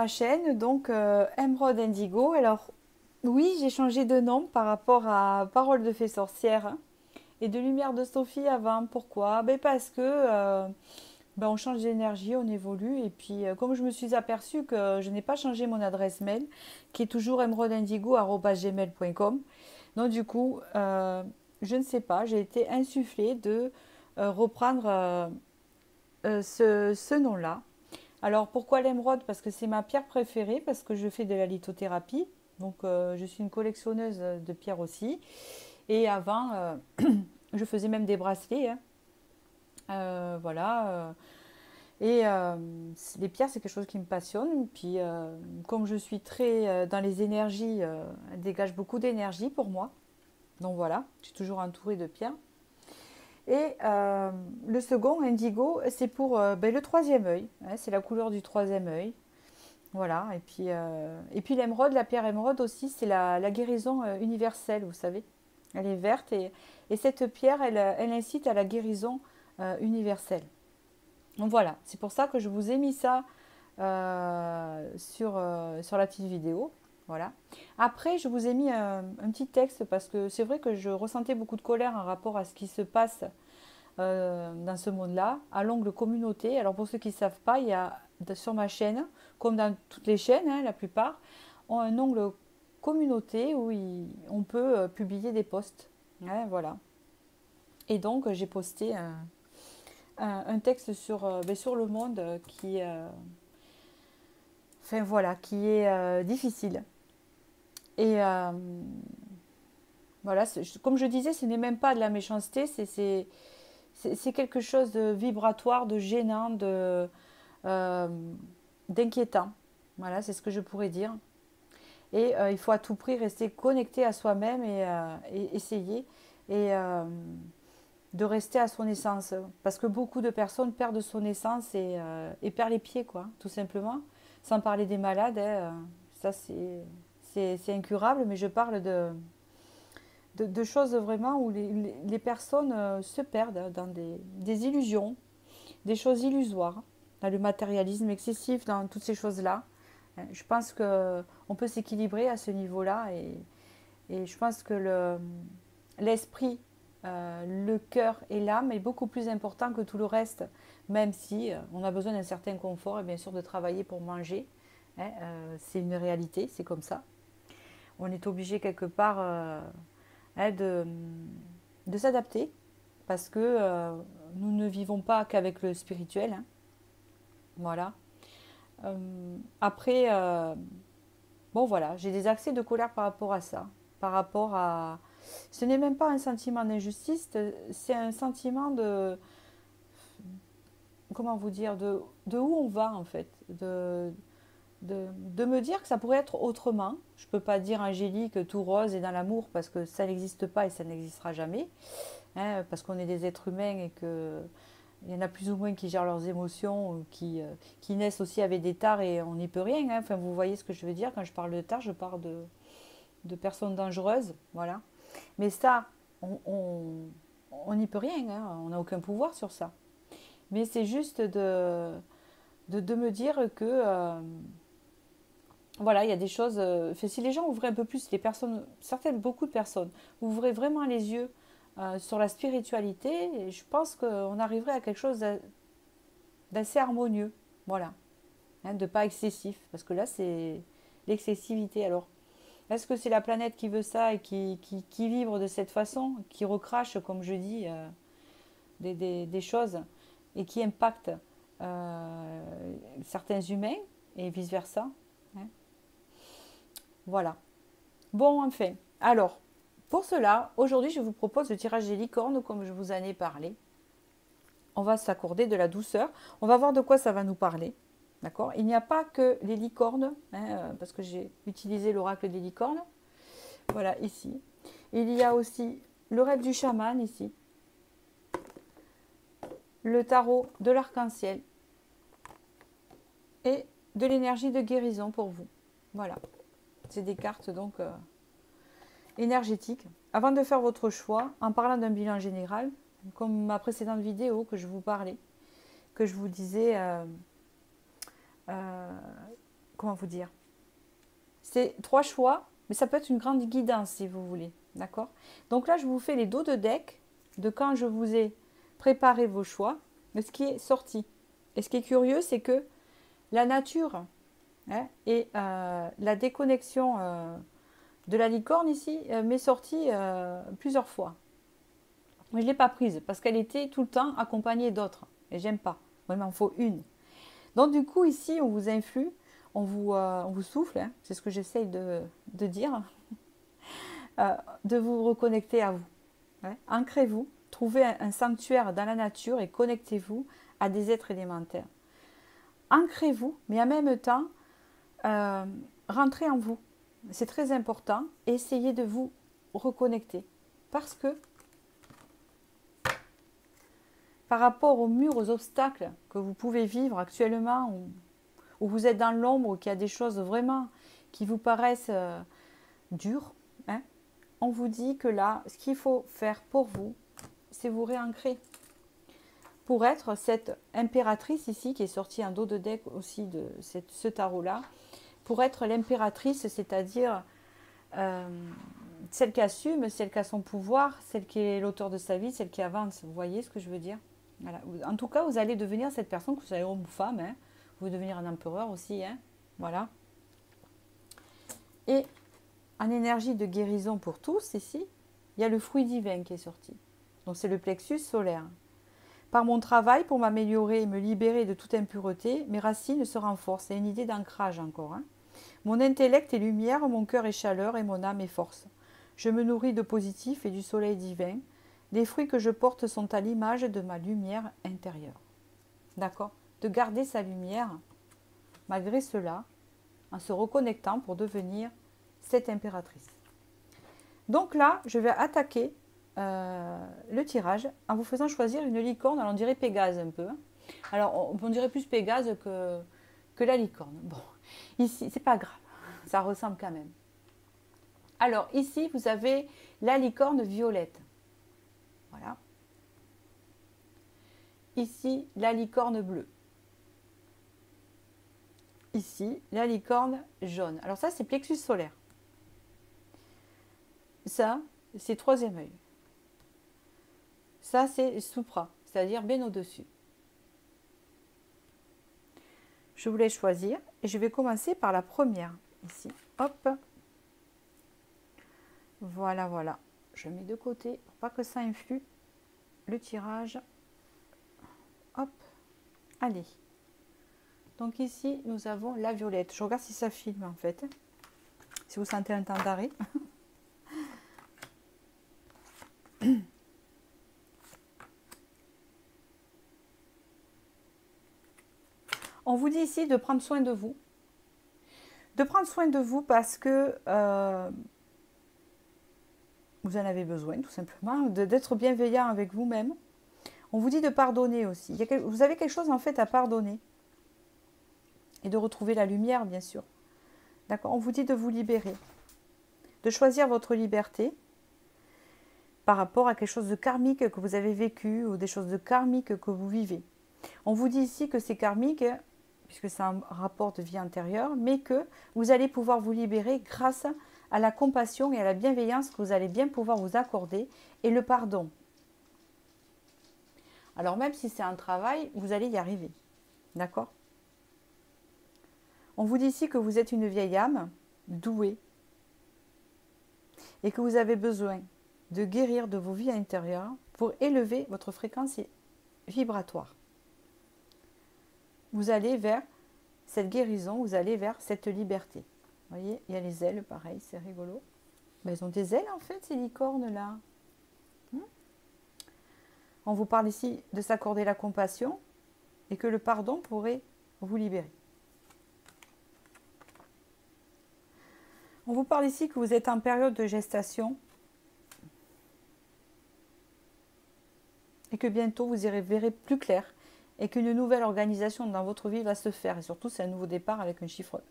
chaîne, donc Emeraude Indigo. Alors, oui, j'ai changé de nom par rapport à Parole de fée sorcière, hein, et de Lumière de Sophie avant. Pourquoi? Ben parce que ben on change d'énergie, on évolue. Et puis, comme je me suis aperçue que je n'ai pas changé mon adresse mail, qui est toujours emeraudeIndigo@gmail.com, donc du coup, je ne sais pas, j'ai été insufflée de reprendre ce nom-là. Alors pourquoi l'émeraude? Parce que c'est ma pierre préférée, parce que je fais de la lithothérapie. Donc je suis une collectionneuse de pierres aussi. Et avant, je faisais même des bracelets, hein. Voilà. Et les pierres, c'est quelque chose qui me passionne. Puis comme je suis très dans les énergies, elles dégagent beaucoup d'énergie pour moi. Donc voilà, je suis toujours entourée de pierres. Et le second, indigo, c'est pour ben, le troisième œil, hein, c'est la couleur du troisième œil. Voilà, et puis l'émeraude, la pierre émeraude aussi, c'est la guérison universelle, vous savez. Elle est verte et cette pierre, elle incite à la guérison universelle. Donc voilà, c'est pour ça que je vous ai mis ça sur la petite vidéo. Voilà. Après, je vous ai mis un petit texte parce que c'est vrai que je ressentais beaucoup de colère en rapport à ce qui se passe dans ce monde-là, à l'onglet communauté. Alors pour ceux qui ne savent pas, il y a sur ma chaîne, comme dans toutes les chaînes, hein, la plupart, ont un onglet communauté où on peut publier des posts. Ouais, voilà. Et donc j'ai posté un texte ben, sur le monde enfin, voilà, qui est difficile. Et voilà, comme je disais, ce n'est même pas de la méchanceté, c'est quelque chose de vibratoire, de gênant, euh, d'inquiétant. Voilà, c'est ce que je pourrais dire. Et il faut à tout prix rester connecté à soi-même et essayer et, de rester à son essence. Parce que beaucoup de personnes perdent son essence et perdent les pieds, quoi, tout simplement. Sans parler des malades, hein, ça c'est incurable, mais je parle de choses vraiment où les personnes se perdent dans des illusions, des choses illusoires, dans le matérialisme excessif, dans toutes ces choses-là. Je pense qu'on peut s'équilibrer à ce niveau-là et je pense que l'esprit, le cœur et l'âme est beaucoup plus important que tout le reste, même si on a besoin d'un certain confort et bien sûr de travailler pour manger. Hein, c'est une réalité, c'est comme ça. On est obligé quelque part hein, de s'adapter parce que nous ne vivons pas qu'avec le spirituel. Hein. Voilà. Après, bon voilà, j'ai des accès de colère par rapport à ça. Par rapport à... Ce n'est même pas un sentiment d'injustice, c'est un sentiment de... Comment vous dire? De où on va en fait. De me dire que ça pourrait être autrement. Je ne peux pas dire angélique, tout rose et dans l'amour parce que ça n'existe pas et ça n'existera jamais. Hein, parce qu'on est des êtres humains et que il y en a plus ou moins qui gèrent leurs émotions, qui naissent aussi avec des tares et on n'y peut rien. Hein. Enfin, vous voyez ce que je veux dire. Quand je parle de tares, je parle de personnes dangereuses. Voilà. Mais ça, on n'y peut rien. Hein. On n'a aucun pouvoir sur ça. Mais c'est juste de me dire que voilà, il y a des choses. Si les gens ouvraient un peu plus, les personnes, certaines, beaucoup de personnes, ouvraient vraiment les yeux sur la spiritualité, et je pense qu'on arriverait à quelque chose d'assez harmonieux. Voilà. Hein, de pas excessif. Parce que là, c'est l'excessivité. Alors, est-ce que c'est la planète qui veut ça et qui vibre de cette façon, qui recrache, comme je dis, des choses et qui impactent certains humains et vice-versa. Hein. Voilà. Bon, enfin. Alors, pour cela, aujourd'hui, je vous propose le tirage des licornes, comme je vous en ai parlé. On va s'accorder de la douceur. On va voir de quoi ça va nous parler. D'accord? Il n'y a pas que les licornes, hein, parce que j'ai utilisé l'oracle des licornes. Voilà, ici. Il y a aussi le rêve du chaman, ici. Le tarot de l'arc-en-ciel. Et de l'énergie de guérison pour vous. Voilà. C'est des cartes donc énergétiques. Avant de faire votre choix, en parlant d'un bilan général, comme ma précédente vidéo que je vous parlais, que je vous disais euh, comment vous dire, c'est 3 choix, mais ça peut être une grande guidance si vous voulez. D'accord? Donc là, je vous fais les dos de deck de quand je vous ai préparé vos choix, de ce qui est sorti. Et ce qui est curieux, c'est que la nature et la déconnexion de la licorne ici m'est sortie plusieurs fois. Mais je ne l'ai pas prise parce qu'elle était tout le temps accompagnée d'autres. Et j'aime pas. Moi, il m'en faut une. Donc du coup, ici, on vous influe, on vous souffle, hein, c'est ce que j'essaye de dire, de vous reconnecter à vous. Ouais. Ancrez-vous, trouvez un sanctuaire dans la nature et connectez-vous à des êtres élémentaires. Ancrez-vous, mais en même temps, rentrez en vous. C'est très important. Et essayez de vous reconnecter. Parce que par rapport aux murs, aux obstacles que vous pouvez vivre actuellement, où vous êtes dans l'ombre, où il y a des choses vraiment qui vous paraissent dures, hein, on vous dit que là, ce qu'il faut faire pour vous, c'est vous réancrer. Pour être cette impératrice ici, qui est sortie en dos de deck aussi de ce tarot-là, pour être l'impératrice, c'est-à-dire celle qui assume, celle qui a son pouvoir, celle qui est l'auteur de sa vie, celle qui avance. Vous voyez ce que je veux dire? Voilà. En tout cas, vous allez devenir cette personne, que vous soyez homme ou femme. Hein. Vous pouvez devenir un empereur aussi. Hein. Voilà. Et en énergie de guérison pour tous, ici, il y a le fruit divin qui est sorti. Donc c'est le plexus solaire. Par mon travail, pour m'améliorer et me libérer de toute impureté, mes racines se renforcent. C'est une idée d'ancrage encore. Hein. Mon intellect est lumière, mon cœur est chaleur et mon âme est force. Je me nourris de positif et du soleil divin. Les fruits que je porte sont à l'image de ma lumière intérieure. D'accord? De garder sa lumière, malgré cela, en se reconnectant pour devenir cette impératrice. Donc là, je vais attaquer le tirage en vous faisant choisir une licorne. Alors on dirait Pégase un peu. Alors on dirait plus Pégase que la licorne. Bon, ici, c'est pas grave. Ça ressemble quand même. Alors ici, vous avez la licorne violette. Voilà. Ici, la licorne bleue. Ici, la licorne jaune. Alors ça, c'est plexus solaire. Ça, c'est troisième œil. Ça, c'est supra, c'est-à-dire bien au-dessus. Je vous laisse choisir et je vais commencer par la première. Ici, hop. Voilà, voilà. Je mets de côté pour pas que ça influe le tirage. Hop. Allez. Donc ici, nous avons la violette. Je regarde si ça filme en fait. Si vous sentez un temps d'arrêt. On vous dit ici de prendre soin de vous. De prendre soin de vous parce que vous en avez besoin tout simplement. D'être bienveillant avec vous-même. On vous dit de pardonner aussi. Vous avez quelque chose en fait à pardonner. Et de retrouver la lumière, bien sûr. D'accord? On vous dit de vous libérer. De choisir votre liberté par rapport à quelque chose de karmique que vous avez vécu ou des choses de karmique que vous vivez. On vous dit ici que c'est karmique, puisque c'est un rapport de vie antérieure, mais que vous allez pouvoir vous libérer grâce à la compassion et à la bienveillance que vous allez bien pouvoir vous accorder et le pardon. Alors même si c'est un travail, vous allez y arriver. D'accord? On vous dit ici que vous êtes une vieille âme douée et que vous avez besoin de guérir de vos vies intérieures pour élever votre fréquence vibratoire. Vous allez vers cette guérison, vous allez vers cette liberté. Vous voyez, il y a les ailes, pareil, c'est rigolo. Ben, elles ont des ailes en fait, ces licornes-là. On vous parle ici de s'accorder la compassion et que le pardon pourrait vous libérer. On vous parle ici que vous êtes en période de gestation et que bientôt vous y verrez plus clair et qu'une nouvelle organisation dans votre vie va se faire. Et surtout, c'est un nouveau départ avec un chiffre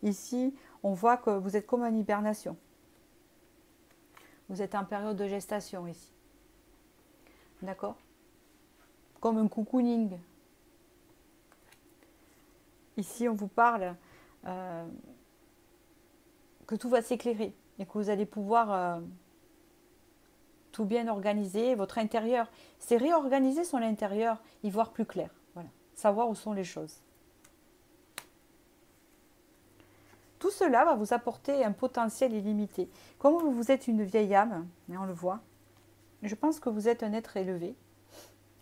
1. Ici, on voit que vous êtes comme en hibernation. Vous êtes en période de gestation ici. D'accord? Comme un cocooning. Ici, on vous parle euh, que tout va s'éclairer et que vous allez pouvoir tout bien organiser, votre intérieur. C'est réorganiser son intérieur, y voir plus clair. Voilà. Savoir où sont les choses. Tout cela va vous apporter un potentiel illimité. Comme vous êtes une vieille âme, et on le voit, je pense que vous êtes un être élevé,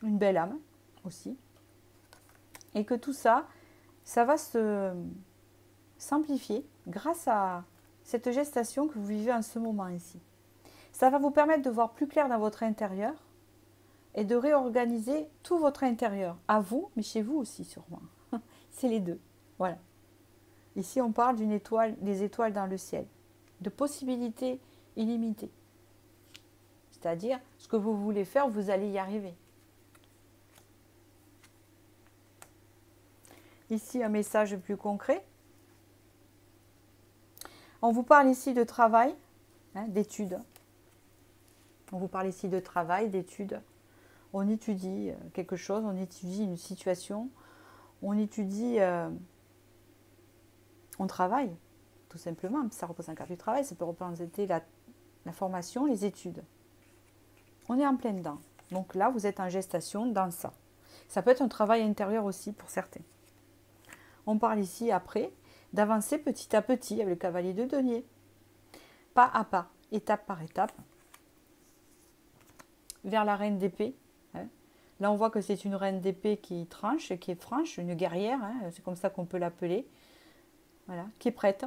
une belle âme aussi, et que tout ça, ça va se s'amplifier grâce à cette gestation que vous vivez en ce moment ici. Ça va vous permettre de voir plus clair dans votre intérieur et de réorganiser tout votre intérieur, à vous, mais chez vous aussi sûrement. C'est les deux. Voilà. Ici, on parle d'une étoile, des étoiles dans le ciel, de possibilités illimitées. C'est-à-dire, ce que vous voulez faire, vous allez y arriver. Ici, un message plus concret. On vous parle ici de travail, d'études. On vous parle ici de travail, d'études. On étudie quelque chose, on étudie une situation, on étudie, on travaille, tout simplement. Ça représente un cadre du travail, ça peut représenter la formation, les études. On est en plein dedans. Donc là, vous êtes en gestation dans ça. Ça peut être un travail intérieur aussi pour certains. On parle ici après d'avancer petit à petit avec le cavalier de denier. Pas à pas, étape par étape, vers la reine d'épée. Là, on voit que c'est une reine d'épée qui tranche, qui est franche, une guerrière, c'est comme ça qu'on peut l'appeler. Voilà, qui est prête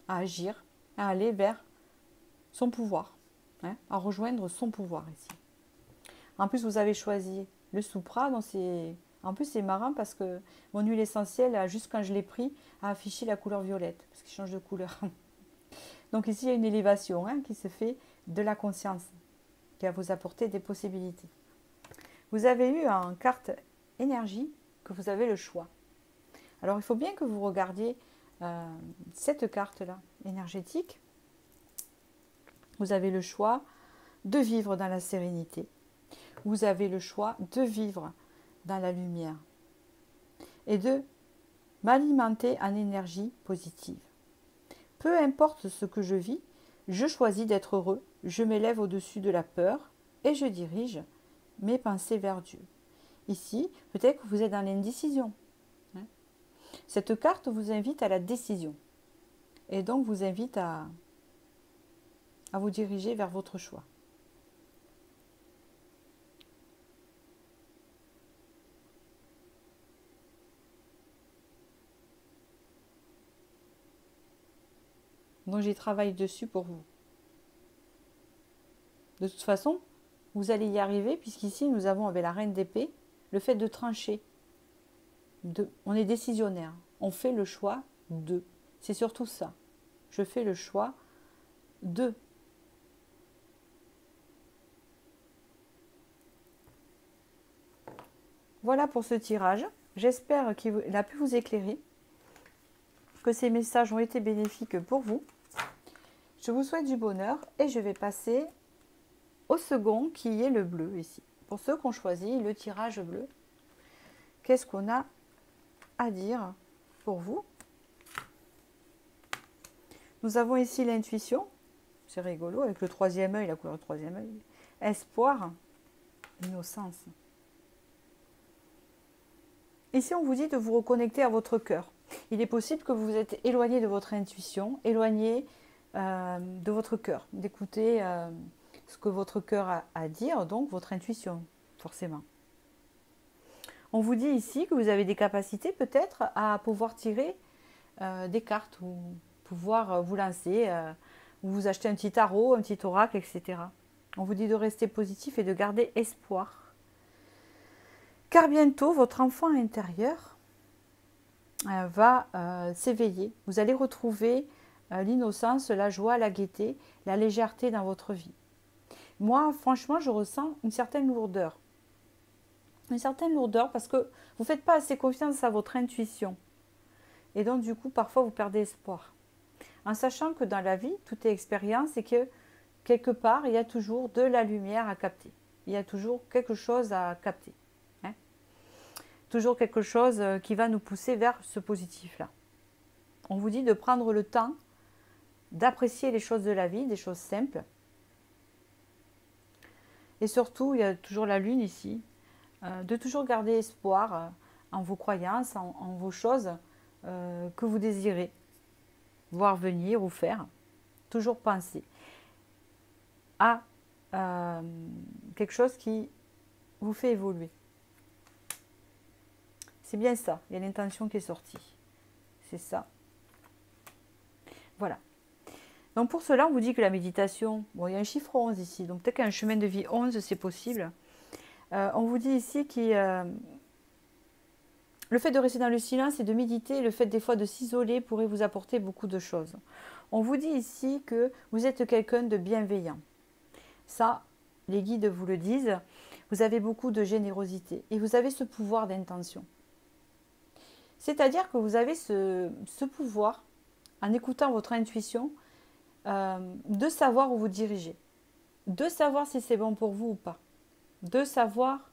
à agir, à aller vers son pouvoir, à rejoindre son pouvoir ici. En plus, vous avez choisi le soupra, donc en plus c'est marrant parce que mon huile essentielle, juste quand je l'ai pris, a affiché la couleur violette, parce qu'il change de couleur. Donc ici, il y a une élévation qui se fait de la conscience, qui va vous apporter des possibilités. Vous avez eu en carte énergie que vous avez le choix. Alors, il faut bien que vous regardiez cette carte-là, énergétique. Vous avez le choix de vivre dans la sérénité. Vous avez le choix de vivre dans la lumière et de m'alimenter en énergie positive. Peu importe ce que je vis, je choisis d'être heureux, je m'élève au-dessus de la peur et je dirige mes pensées vers Dieu. Ici, peut-être que vous êtes dans l'indécision. Cette carte vous invite à la décision et donc vous invite à vous diriger vers votre choix. Donc j'y travaille dessus pour vous. De toute façon, vous allez y arriver puisqu'ici nous avons avec la reine d'épée le fait de trancher. On est décisionnaire. On fait le choix de. C'est surtout ça. Je fais le choix de. Voilà pour ce tirage. J'espère qu'il a pu vous éclairer, que ces messages ont été bénéfiques pour vous. Je vous souhaite du bonheur et je vais passer au second qui est le bleu ici. Pour ceux qui ont choisi le tirage bleu, qu'est-ce qu'on a à dire pour vous? Nous avons ici l'intuition, c'est rigolo, avec le troisième œil, la couleur du troisième œil. Espoir, innocence. Ici, on vous dit de vous reconnecter à votre cœur. Il est possible que vous vous êtes éloigné de votre intuition, éloigné de votre cœur, d'écouter ce que votre cœur a à dire, donc votre intuition, forcément. On vous dit ici que vous avez des capacités peut-être à pouvoir tirer des cartes ou pouvoir vous lancer, ou vous acheter un petit tarot, un petit oracle, etc. On vous dit de rester positif et de garder espoir. Car bientôt, votre enfant intérieur va s'éveiller. Vous allez retrouver l'innocence, la joie, la gaieté, la légèreté dans votre vie. Moi, franchement, je ressens une certaine lourdeur. Une certaine lourdeur parce que vous ne faites pas assez confiance à votre intuition. Et donc, du coup, parfois, vous perdez espoir. En sachant que dans la vie, tout est expérience et que, quelque part, il y a toujours de la lumière à capter. Il y a toujours quelque chose à capter. Toujours quelque chose qui va nous pousser vers ce positif-là. On vous dit de prendre le temps d'apprécier les choses de la vie, des choses simples. Et surtout, il y a toujours la lune ici, de toujours garder espoir en vos croyances, en vos choses que vous désirez voir venir ou faire. Toujours penser à quelque chose qui vous fait évoluer. C'est bien ça, il y a l'intention qui est sortie. C'est ça. Voilà. Donc pour cela, on vous dit que la méditation, bon, il y a un chiffre 11 ici, donc peut-être qu'un chemin de vie 11, c'est possible. On vous dit ici que le fait de rester dans le silence et de méditer, le fait des fois de s'isoler pourrait vous apporter beaucoup de choses. On vous dit ici que vous êtes quelqu'un de bienveillant. Ça, les guides vous le disent, vous avez beaucoup de générosité et vous avez ce pouvoir d'intention. C'est-à-dire que vous avez ce pouvoir, en écoutant votre intuition, de savoir où vous dirigez, de savoir si c'est bon pour vous ou pas, de savoir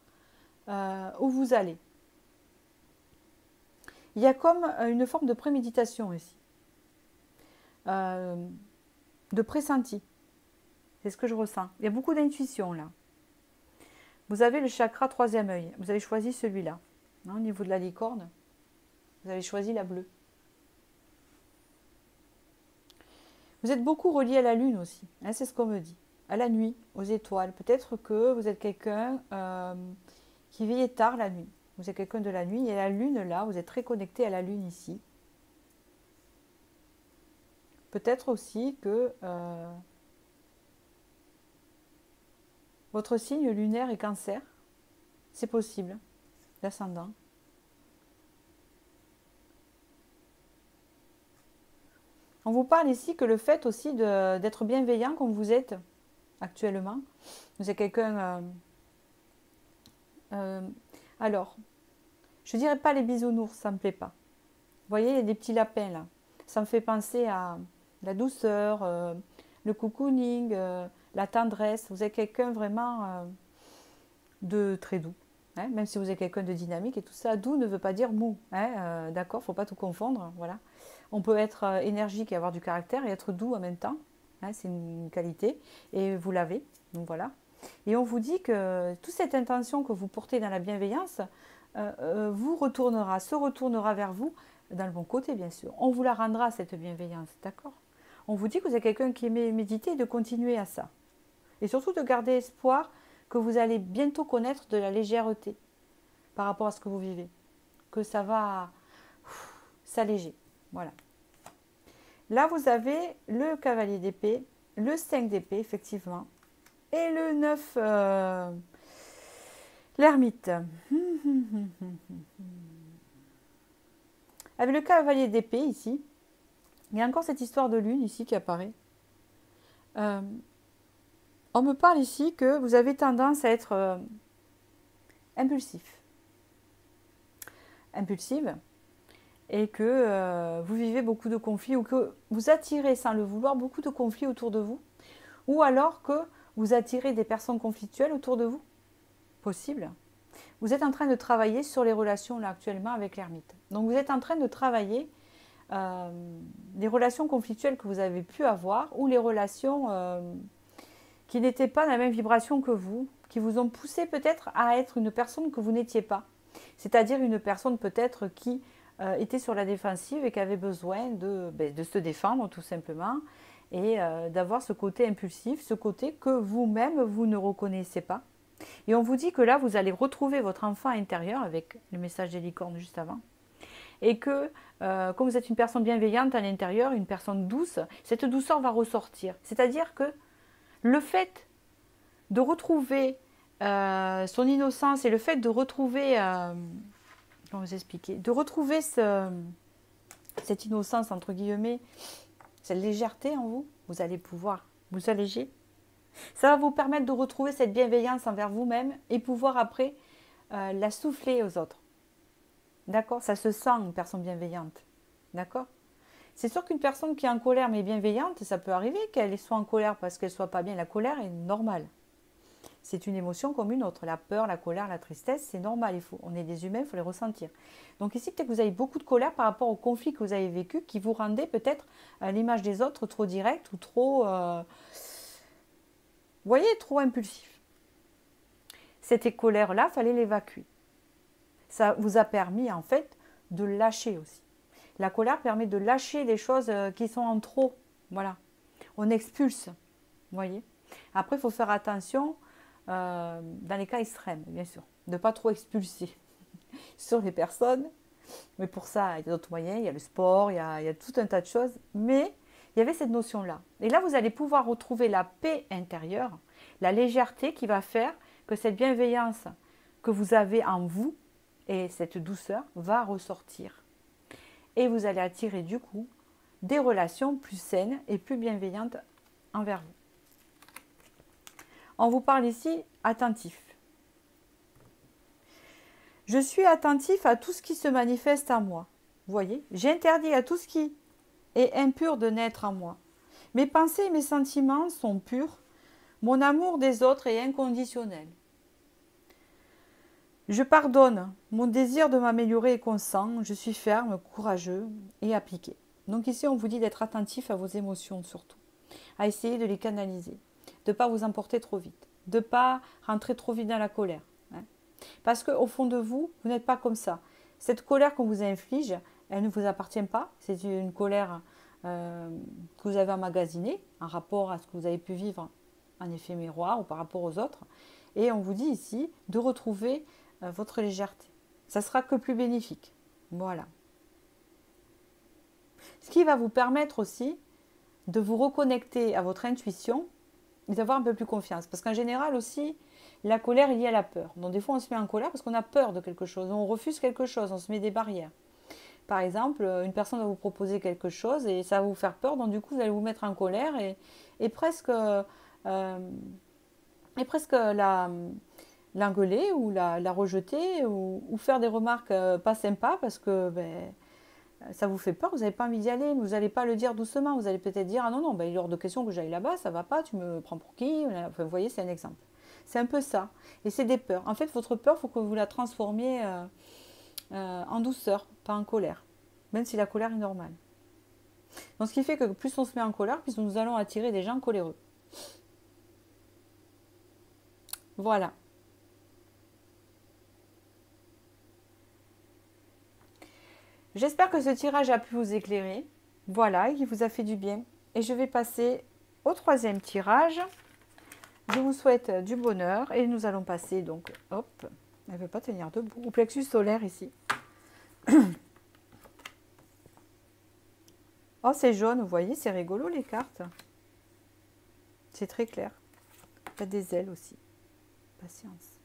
où vous allez. Il y a comme une forme de préméditation ici, de pressenti. C'est ce que je ressens. Il y a beaucoup d'intuition là. Vous avez le chakra troisième œil. Vous avez choisi celui-là. Au niveau de la licorne, vous avez choisi la bleue. Vous êtes beaucoup relié à la lune aussi. Hein, c'est ce qu'on me dit. À la nuit, aux étoiles. Peut-être que vous êtes quelqu'un qui veille tard la nuit. Vous êtes quelqu'un de la nuit. Et la lune là, vous êtes très connecté à la lune ici. Peut-être aussi que votre signe lunaire est Cancer. C'est possible. L'ascendant. On vous parle ici que le fait aussi d'être bienveillant comme vous êtes actuellement. Vous êtes quelqu'un... alors, je dirais pas les bisounours, ça ne me plaît pas. Vous voyez, il y a des petits lapins là. Ça me fait penser à la douceur, le cocooning, la tendresse. Vous êtes quelqu'un vraiment de très doux. Hein, même si vous êtes quelqu'un de dynamique et tout ça, doux ne veut pas dire mou. Hein, d'accord, il ne faut pas tout confondre. Voilà. On peut être énergique et avoir du caractère et être doux en même temps. Hein, c'est une qualité. Et vous l'avez. Donc voilà. Et on vous dit que toute cette intention que vous portez dans la bienveillance vous retournera, se retournera vers vous dans le bon côté, bien sûr. On vous la rendra, cette bienveillance. D'accord. On vous dit que vous êtes quelqu'un qui aime méditer et de continuer à ça. Et surtout de garder espoir que vous allez bientôt connaître de la légèreté par rapport à ce que vous vivez. Que ça va s'alléger. Voilà. Là, vous avez le cavalier d'épée, le 5 d'épée, effectivement, et le 9, l'ermite. Avec le cavalier d'épée, ici, il y a encore cette histoire de lune, ici, qui apparaît. On me parle ici que vous avez tendance à être impulsif. Impulsive. Et que vous vivez beaucoup de conflits ou que vous attirez sans le vouloir beaucoup de conflits autour de vous, ou alors que vous attirez des personnes conflictuelles autour de vous. Possible. Vous êtes en train de travailler sur les relations là actuellement avec l'ermite. Donc vous êtes en train de travailler les relations conflictuelles que vous avez pu avoir ou les relations qui n'étaient pas dans la même vibration que vous, qui vous ont poussé peut-être à être une personne que vous n'étiez pas. C'est-à-dire une personne peut-être qui était sur la défensive et qui avait besoin de se défendre tout simplement et d'avoir ce côté impulsif, ce côté que vous-même vous ne reconnaissez pas. Et on vous dit que là vous allez retrouver votre enfant intérieur avec le message des licornes juste avant et que comme vous êtes une personne bienveillante à l'intérieur, une personne douce, cette douceur va ressortir. C'est-à-dire que le fait de retrouver son innocence et le fait de retrouver comment vous expliquer, de retrouver cette innocence, entre guillemets, cette légèreté en vous, vous allez pouvoir vous alléger. Ça va vous permettre de retrouver cette bienveillance envers vous-même et pouvoir après la souffler aux autres. D'accord. Ça se sent une personne bienveillante. D'accord. C'est sûr qu'une personne qui est en colère mais bienveillante, ça peut arriver qu'elle soit en colère parce qu'elle ne soit pas bien. La colère est normale. C'est une émotion comme une autre. La peur, la colère, la tristesse, c'est normal. On est des humains, il faut les ressentir. Donc ici, peut-être que vous avez beaucoup de colère par rapport au conflit que vous avez vécu qui vous rendait peut-être à l'image des autres trop direct ou trop, vous voyez, trop impulsif. Cette colère-là, il fallait l'évacuer. Ça vous a permis en fait de lâcher aussi. La colère permet de lâcher des choses qui sont en trop. Voilà. On expulse. Vous voyez. Après, il faut faire attention dans les cas extrêmes, bien sûr. De ne pas trop expulser sur les personnes. Mais pour ça, il y a d'autres moyens. Il y a le sport, il y a tout un tas de choses. Mais il y avait cette notion-là. Et là, vous allez pouvoir retrouver la paix intérieure, la légèreté qui va faire que cette bienveillance que vous avez en vous et cette douceur va ressortir. Et vous allez attirer du coup des relations plus saines et plus bienveillantes envers vous. On vous parle ici attentif. Je suis attentif à tout ce qui se manifeste en moi. Vous voyez, j'interdis à tout ce qui est impur de naître en moi. Mes pensées et mes sentiments sont purs. Mon amour des autres est inconditionnel. Je pardonne. Mon désir de m'améliorer est constant. Je suis ferme, courageux et appliqué. Donc ici, on vous dit d'être attentif à vos émotions surtout. À essayer de les canaliser. De ne pas vous emporter trop vite. De ne pas rentrer trop vite dans la colère. Parce qu'au fond de vous, vous n'êtes pas comme ça. Cette colère qu'on vous inflige, elle ne vous appartient pas. C'est une colère que vous avez emmagasinée en rapport à ce que vous avez pu vivre en effet miroir ou par rapport aux autres. Et on vous dit ici de retrouver votre légèreté. Ça sera que plus bénéfique. Voilà. Ce qui va vous permettre aussi de vous reconnecter à votre intuition et d'avoir un peu plus confiance. Parce qu'en général aussi, la colère est liée à la peur. Donc des fois, on se met en colère parce qu'on a peur de quelque chose. On refuse quelque chose, on se met des barrières. Par exemple, une personne va vous proposer quelque chose et ça va vous faire peur. Donc du coup, vous allez vous mettre en colère et presque l'engueuler ou la rejeter ou faire des remarques pas sympas parce que ça vous fait peur, vous n'avez pas envie d'y aller, vous n'allez pas le dire doucement, vous allez peut-être dire ah non, non, il est hors de question que j'aille là-bas, ça va pas, tu me prends pour qui? Enfin, vous voyez, c'est un exemple. C'est un peu ça. Et c'est des peurs. En fait, votre peur, il faut que vous la transformiez en douceur, pas en colère. Même si la colère est normale. Donc ce qui fait que plus on se met en colère, plus nous allons attirer des gens coléreux. Voilà. J'espère que ce tirage a pu vous éclairer. Voilà, et qu'il vous a fait du bien. Et je vais passer au troisième tirage. Je vous souhaite du bonheur et nous allons passer donc, hop, elle ne veut pas tenir debout, au plexus solaire ici. Oh, c'est jaune, vous voyez, c'est rigolo les cartes. C'est très clair. Il y a des ailes aussi. Patience.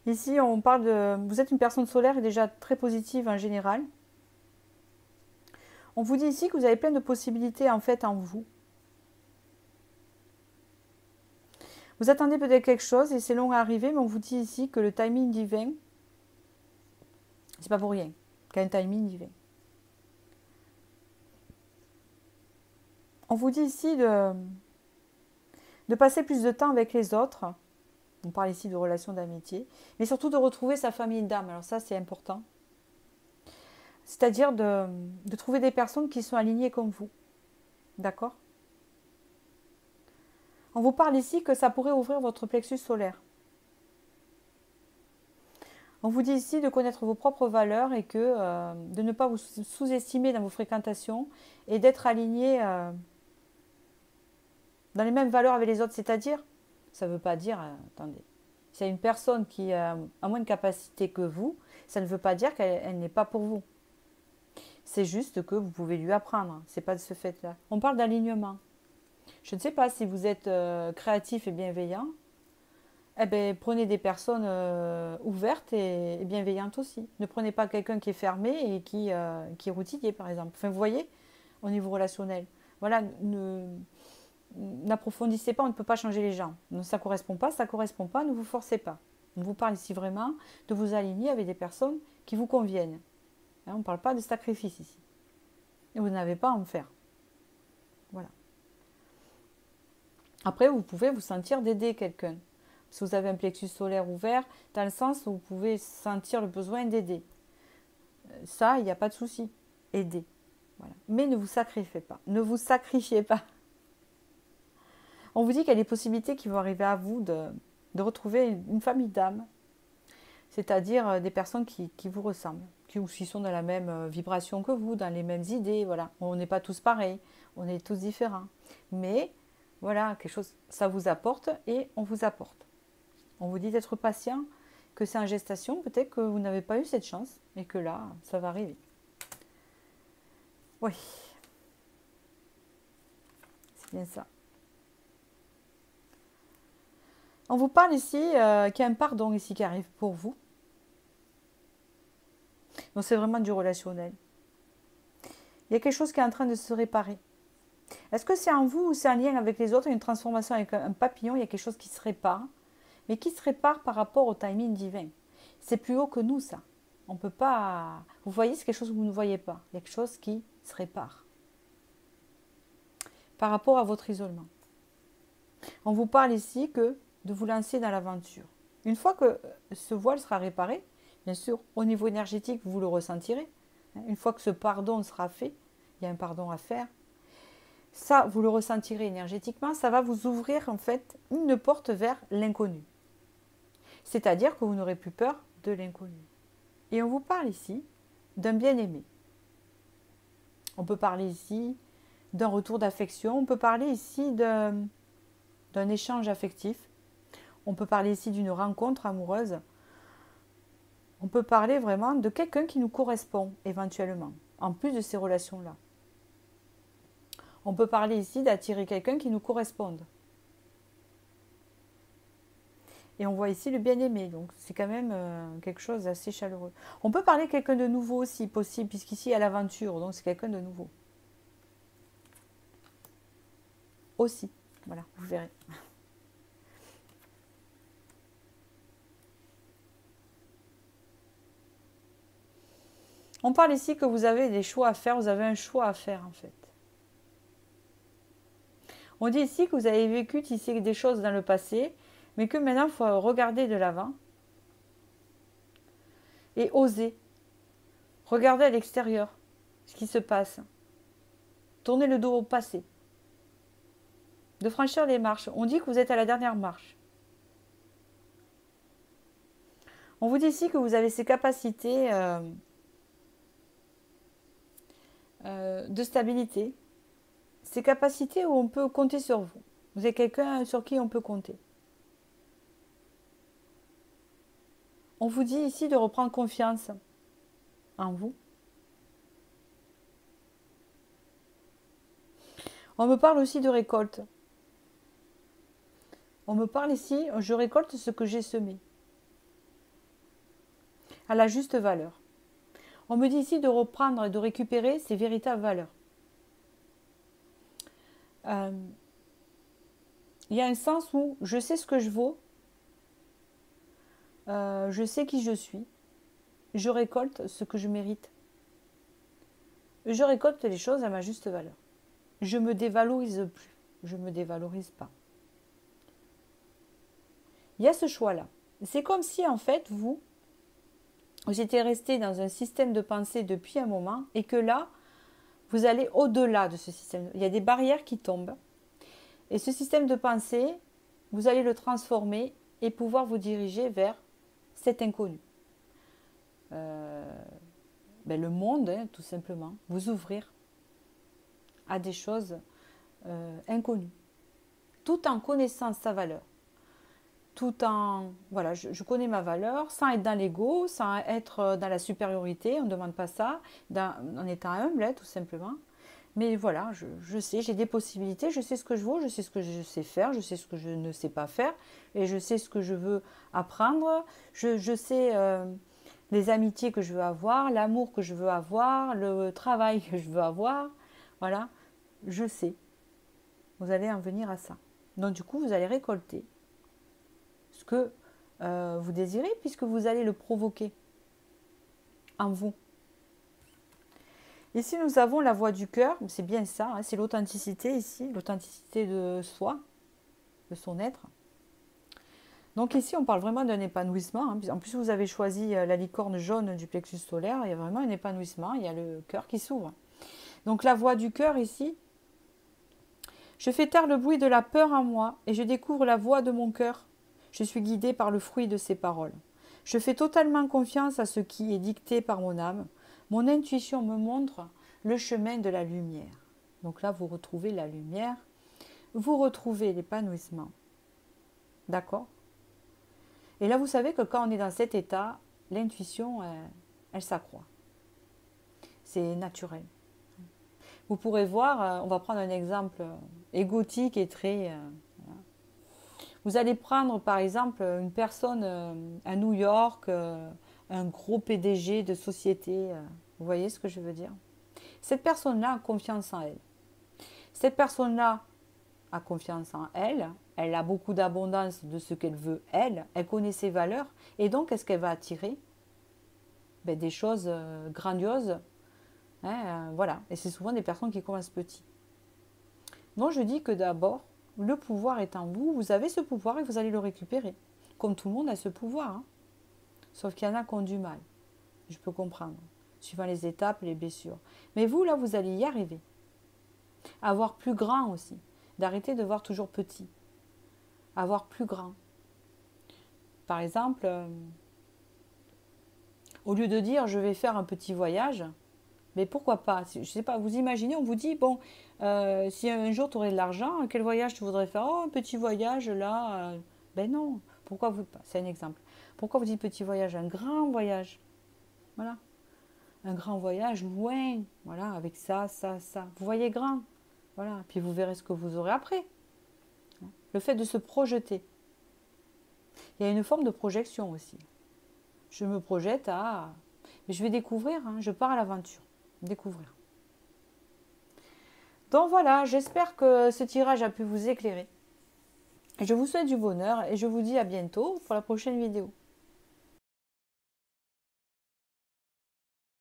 Ici, on parle de... Vous êtes une personne solaire et déjà très positive en général. On vous dit ici que vous avez plein de possibilités en fait en vous. Vous attendez peut-être quelque chose et c'est long à arriver, mais on vous dit ici que le timing divin, c'est pas pour rien, qu'il y a un timing divin. On vous dit ici de passer plus de temps avec les autres. On parle ici de relations d'amitié, mais surtout de retrouver sa famille d'âme. Alors ça, c'est important. C'est-à-dire de trouver des personnes qui sont alignées comme vous. D'accord? On vous parle ici que ça pourrait ouvrir votre plexus solaire. On vous dit ici de connaître vos propres valeurs et que de ne pas vous sous-estimer dans vos fréquentations et d'être aligné dans les mêmes valeurs avec les autres. C'est-à-dire, ça ne veut pas dire, attendez, s'il y a une personne qui a moins de capacité que vous, ça ne veut pas dire qu'elle n'est pas pour vous. C'est juste que vous pouvez lui apprendre. Ce n'est pas de ce fait-là. On parle d'alignement. Je ne sais pas si vous êtes créatif et bienveillant. Eh bien, prenez des personnes ouvertes et bienveillantes aussi. Ne prenez pas quelqu'un qui est fermé et qui est routinier, par exemple. Enfin, vous voyez, au niveau relationnel. Voilà, n'approfondissez pas, on ne peut pas changer les gens. Donc, ça ne correspond pas, ne vous forcez pas. On vous parle ici vraiment de vous aligner avec des personnes qui vous conviennent. Hein, on ne parle pas de sacrifice ici. Et vous n'avez pas à en faire. Voilà. Après, vous pouvez vous sentir d'aider quelqu'un. Si vous avez un plexus solaire ouvert, dans le sens où vous pouvez sentir le besoin d'aider. Ça, il n'y a pas de souci. Aider. Voilà. Mais ne vous sacrifiez pas. Ne vous sacrifiez pas. On vous dit qu'il y a des possibilités qui vont arriver à vous de retrouver une famille d'âmes. C'est-à-dire des personnes qui vous ressemblent, qui sont dans la même vibration que vous, dans les mêmes idées. Voilà. On n'est pas tous pareils. On est tous différents. Mais voilà, quelque chose, ça vous apporte et on vous apporte. On vous dit d'être patient, que c'est en gestation, peut-être que vous n'avez pas eu cette chance et que là, ça va arriver. Oui, c'est bien ça. On vous parle ici qu'il y a un pardon ici qui arrive pour vous. Donc c'est vraiment du relationnel. Il y a quelque chose qui est en train de se réparer. Est-ce que c'est en vous ou c'est en lien avec les autres, une transformation avec un papillon, il y a quelque chose qui se répare, mais qui se répare par rapport au timing divin. C'est plus haut que nous, ça. On ne peut pas... Vous voyez, c'est quelque chose que vous ne voyez pas. Il y a quelque chose qui se répare. Par rapport à votre isolement. On vous parle ici que de vous lancer dans l'aventure. Une fois que ce voile sera réparé, bien sûr, au niveau énergétique, vous le ressentirez. Une fois que ce pardon sera fait, il y a un pardon à faire, ça, vous le ressentirez énergétiquement, ça va vous ouvrir en fait une porte vers l'inconnu. C'est-à-dire que vous n'aurez plus peur de l'inconnu. Et on vous parle ici d'un bien-aimé. On peut parler ici d'un retour d'affection, on peut parler ici d'un échange affectif, on peut parler ici d'une rencontre amoureuse, on peut parler vraiment de quelqu'un qui nous correspond éventuellement, en plus de ces relations-là. On peut parler ici d'attirer quelqu'un qui nous corresponde. Et on voit ici le bien-aimé, donc c'est quand même quelque chose d'assez chaleureux. On peut parler de quelqu'un de nouveau aussi, possible, puisqu'ici il y a l'aventure, donc c'est quelqu'un de nouveau. Aussi, voilà, vous verrez. On parle ici que vous avez des choix à faire, vous avez un choix à faire en fait. On dit ici que vous avez vécu ici des choses dans le passé, mais que maintenant il faut regarder de l'avant et oser. Regarder à l'extérieur ce qui se passe. Tourner le dos au passé. De franchir les marches. On dit que vous êtes à la dernière marche. On vous dit ici que vous avez ces capacités de stabilité, ces capacités où on peut compter sur vous. Vous êtes quelqu'un sur qui on peut compter. On vous dit ici de reprendre confiance en vous. On me parle aussi de récolte. On me parle ici, je récolte ce que j'ai semé, à la juste valeur. On me dit ici de reprendre et de récupérer ses véritables valeurs. Il y a un sens où je sais ce que je vaux, je sais qui je suis, je récolte ce que je mérite. Je récolte les choses à ma juste valeur. Je ne me dévalorise plus, je ne me dévalorise pas. Il y a ce choix-là. C'est comme si en fait vous étiez resté dans un système de pensée depuis un moment et que là, vous allez au-delà de ce système. Il y a des barrières qui tombent. Et ce système de pensée, vous allez le transformer et pouvoir vous diriger vers cet inconnu. Le monde, hein, tout simplement. Vous ouvrir à des choses inconnues. Tout en connaissant sa valeur. Tout en... Voilà, je connais ma valeur, sans être dans l'ego, sans être dans la supériorité, on ne demande pas ça, en étant humble, hein, tout simplement. Mais voilà, je sais, j'ai des possibilités, je sais ce que je vaux, je sais ce que je sais faire, je sais ce que je ne sais pas faire, et je sais ce que je veux apprendre, je sais les amitiés que je veux avoir, l'amour que je veux avoir, le travail que je veux avoir, voilà, je sais. Vous allez en venir à ça. Donc du coup, vous allez récolter ce que vous désirez, puisque vous allez le provoquer en vous. Ici, nous avons la voix du cœur. C'est bien ça, hein, c'est l'authenticité ici, l'authenticité de soi, de son être. Donc ici, on parle vraiment d'un épanouissement. Hein. En plus, vous avez choisi la licorne jaune du plexus solaire. Il y a vraiment un épanouissement. Il y a le cœur qui s'ouvre. Donc la voix du cœur ici. Je fais taire le bruit de la peur en moi et je découvre la voix de mon cœur. Je suis guidée par le fruit de ses paroles. Je fais totalement confiance à ce qui est dicté par mon âme. Mon intuition me montre le chemin de la lumière. Donc là, vous retrouvez la lumière. Vous retrouvez l'épanouissement. D'accord? Et là, vous savez que quand on est dans cet état, l'intuition, elle s'accroît. C'est naturel. Vous pourrez voir, on va prendre un exemple égotique et très... voilà. Vous allez prendre par exemple une personne à New York, un gros PDG de société. Vous voyez ce que je veux dire? Cette personne-là a confiance en elle. Cette personne-là a confiance en elle. Elle a beaucoup d'abondance de ce qu'elle veut, elle. Elle connaît ses valeurs. Et donc, qu'est-ce qu'elle va attirer? Ben, des choses grandioses. Hein, voilà. Et c'est souvent des personnes qui commencent petits. Donc, je dis que d'abord, le pouvoir est en vous. Vous avez ce pouvoir et vous allez le récupérer. Comme tout le monde a ce pouvoir. Hein. Sauf qu'il y en a qui ont du mal. Je peux comprendre. Suivant les étapes, les blessures. Mais vous, là, vous allez y arriver. Avoir plus grand aussi. D'arrêter de voir toujours petit. Avoir plus grand. Par exemple, au lieu de dire je vais faire un petit voyage, mais pourquoi pas? Je ne sais pas, vous imaginez, on vous dit, bon, si un jour tu aurais de l'argent, quel voyage tu voudrais faire? Oh, un petit voyage là. Ben non, pourquoi vous... C'est un exemple. Pourquoi vous dites petit voyage? Un grand voyage. Voilà. Un grand voyage loin, voilà, avec ça, ça, ça. Vous voyez grand. Voilà, puis vous verrez ce que vous aurez après. Le fait de se projeter. Il y a une forme de projection aussi. Je me projette à... Mais je vais découvrir, hein, je pars à l'aventure. Découvrir. Donc voilà, j'espère que ce tirage a pu vous éclairer. Je vous souhaite du bonheur et je vous dis à bientôt pour la prochaine vidéo.